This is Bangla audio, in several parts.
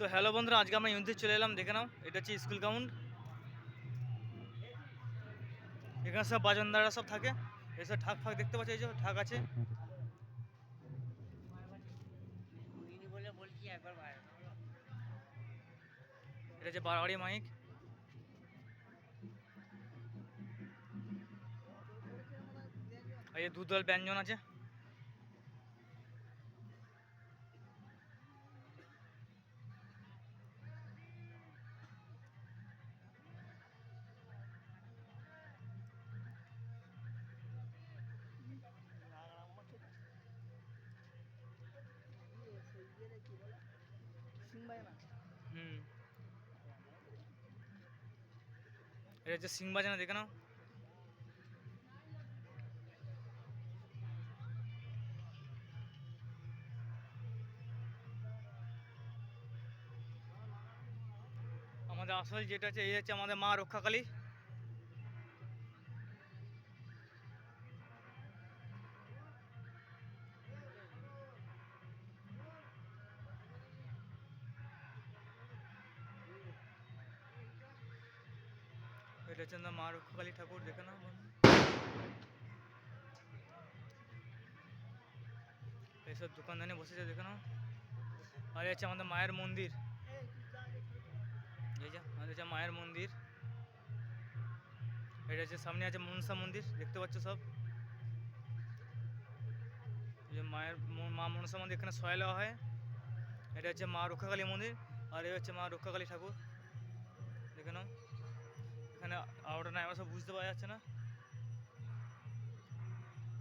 তো হ্যালো বন্ধুরা, আজকে আমরা ইউনিতে চলে এলাম। দেখে নাও, এটা হচ্ছে স্কুল গ্রাউন্ড। এখানে সব বাজনদাররা সব থাকে। এসব ঢাক ফাঁক দেখতে পাচ্ছ, এই যে ঢাক আছে। এটা হচ্ছে বারোয়ারি মাইক। এই যে দুদল ব্যঞ্জন আছে। হুম, এটা হচ্ছে সিং বাজানা, দেখে নাও। আমাদের আসল যেটা আছে, এই হচ্ছে আমাদের মা রক্ষাকালী। এটা হচ্ছে আমাদের মা রক্ষাকালী ঠাকুর, দেখে নাও। এইসব দোকানদানি বসেছে, দেখে নাও। আর এই হচ্ছে আমাদের মায়ের মন্দির। এই যে আমাদের হচ্ছে মায়ের মন্দির। এটা হচ্ছে সামনে আছে মনসা মন্দির, দেখতে পাচ্ছ সব। এই যে মায়ের মা মনসা মন্দির, এখানে সয়লা হয়। এটা হচ্ছে মা রক্ষাকালী মন্দির। আর এই হচ্ছে মা রক্ষাকালী ঠাকুর, দেখে নাও। এখানে আলোটা নাই, আমরা সব বুঝতে পারা যাচ্ছে না।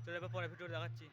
চলে এবার পরে ভিডিও দেখাচ্ছি।